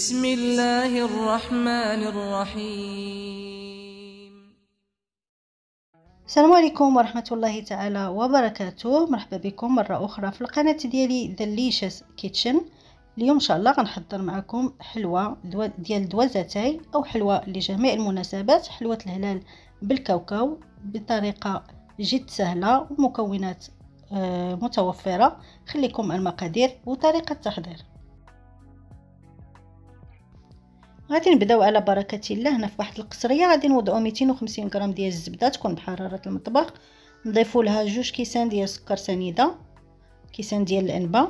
بسم الله الرحمن الرحيم. السلام عليكم ورحمة الله تعالى وبركاته. مرحبا بكم مرة أخرى في القناة ديالي Delicious Kitchen. اليوم إن شاء الله غنحضر معكم حلوة ديال دوازاتاي أو حلوة لجميع المناسبات، حلوة الهلال بالكاوكاو بطريقة جد سهلة ومكونات متوفرة. خليكم المقادير وطريقة التحضير. غادي نبداو على بركه الله. هنا في واحد القصريه غادي نوضعوا 250 غرام ديال الزبده تكون بحراره المطبخ، نضيفوا لها 2 كيسان ديال السكر سنيده، كيسان ديال الانبه.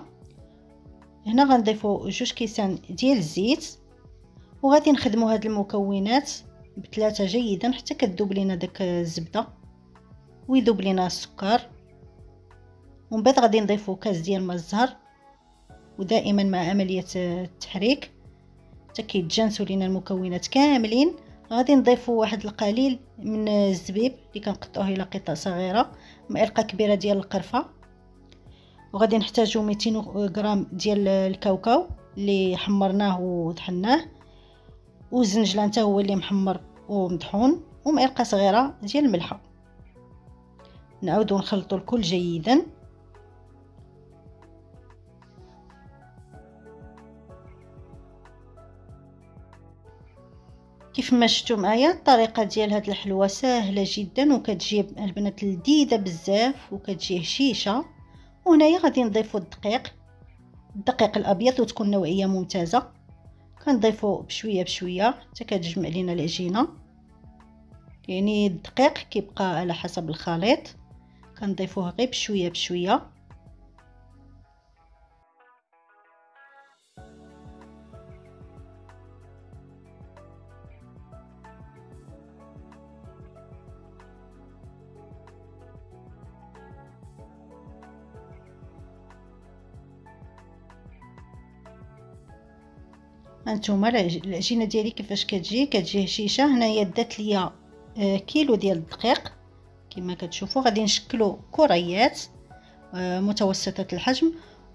هنا غنضيفوا 2 كيسان ديال الزيت، وغادي نخدموا هاد المكونات بثلاثه جيدا حتى كتذوب لينا داك الزبده ويذوب لينا السكر. ومن بعد غادي نضيفوا كاس ديال الماء الزهر، ودائما مع عمليه التحريك حتى كيتجانسوا لينا المكونات كاملين. غادي نضيفوا واحد القليل من الزبيب اللي كنقطعوه الى قطع صغيره، معلقه كبيره ديال القرفه، وغادي نحتاجوا 200 غرام ديال الكاوكاو اللي حمرناه وطحناه، والزنجلان حتى هو اللي محمر ومطحون، ومعلقه صغيره ديال الملحه. نعاودوا نخلطوا الكل جيدا. كيف ما شفتوا معايا الطريقه ديال هاد الحلوه سهله جدا وكتجي البنات لذيذه بزاف وكتجي هشيشه. وهنايا غادي نضيفوا الدقيق الابيض وتكون نوعيه ممتازه، كنضيفوا بشويه بشويه حتى كتجمع لينا العجينه. يعني الدقيق كيبقى على حسب الخليط، كنضيفوه غير بشويه بشويه. هانتوما العجينه ديالي كيفاش كتجي هشيشه. هنايا دات ليا كيلو ديال الدقيق كما كتشوفوا. غادي نشكلوا كريات متوسطه الحجم،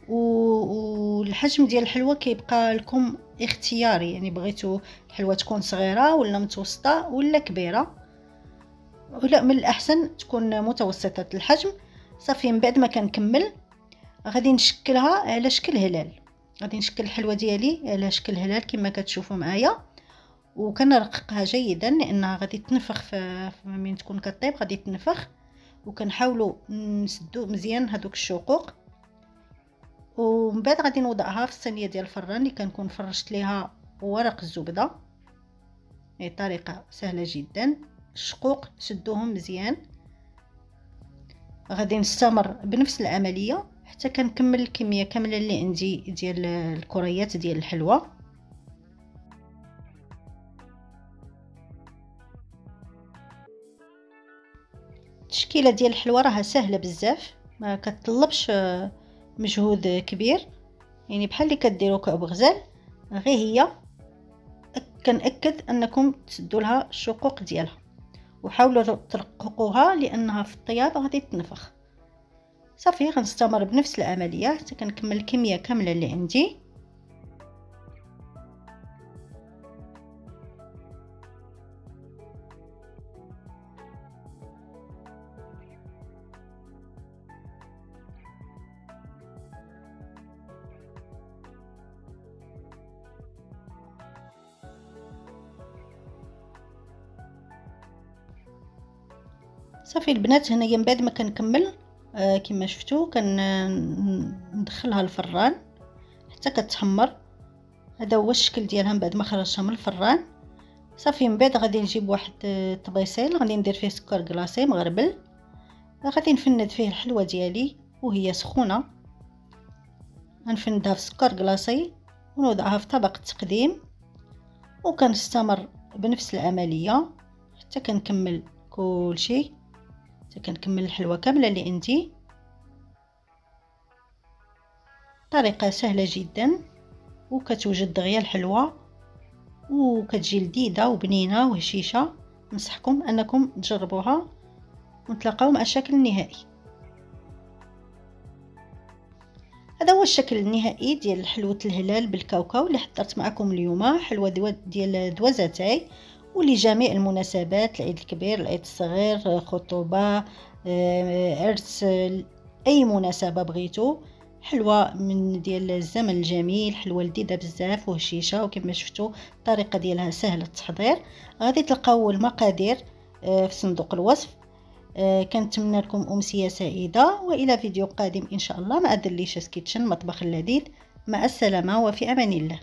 والحجم ديال الحلوه كيبقى لكم اختياري، يعني بغيتوا الحلوه تكون صغيره ولا متوسطه ولا كبيره، ولا من الاحسن تكون متوسطه الحجم. صافي من بعد ما كنكمل غادي نشكلها على شكل هلال. غادي نشكل الحلوه ديالي على شكل هلال كما كتشوفوا معايا، وكنرققها جيدا لانها غادي تنفخ من تكون كطيب غادي تنفخ. وكنحاولوا نسدو مزيان هذوك الشقوق، ومن بعد غادي نوضعها في الصينيه ديال الفران اللي كنكون فرشت ليها ورق الزبده. هي طريقه سهله جدا. الشقوق شدوهم مزيان. غادي نستمر بنفس العمليه حتى كنكمل الكميه كامله اللي عندي ديال الكريات ديال الحلوه. التشكيله ديال الحلوه راها سهله بزاف، ما كتطلبش مجهود كبير، يعني بحال اللي كديروا كعب غزال. غير هي كنأكد انكم تسدوا لها الشقوق ديالها وحاولوا ترققوها لانها في الطياب غادي تنفخ. صافي غنستمر بنفس العمليه حتى كنكمل الكميه كامله اللي عندي. صافي البنات هنايا من بعد ما كنكمل كما شفتوا كندخلها الفران حتى كتحمر. هذا هو الشكل ديالها من بعد ما خرجتها من الفران. صافي من بعد غادي نجيب واحد الطبيسيل غادي ندير فيه سكر كلاصي مغربل، غادي نفند فيه الحلوه ديالي وهي سخونه. غنفندها في سكر كلاصي ونوضعها في طبق التقديم، وكنستمر بنفس العمليه حتى كنكمل كلشي، حتى كنكمل الحلوه كامله اللي عندي. طريقه سهله جدا وكتوجد دغيا الحلوه وكتجي لذيذه وبنينه وهشيشه. ننصحكم انكم تجربوها ونتلاقاو مع الشكل النهائي. هذا هو الشكل النهائي ديال حلوة الهلال بالكاوكاو اللي حضرت معكم اليوم. حلوة ديال دوازاتاي، ولجميع المناسبات، العيد الكبير، العيد الصغير، خطوبة، عرس، اي مناسبة بغيتو. حلوة من ديال الزمن الجميل، حلوة لذيذة بزاف وهشيشة، وكما شفتوا الطريقة ديالها سهلة التحضير. غادي تلقاو المقادير في صندوق الوصف. كنتمنى لكم أمسية سعيدة، وإلى فيديو قادم إن شاء الله مع دليشة كيتشن، مطبخ لذيذ. مع السلامة وفي أمان الله.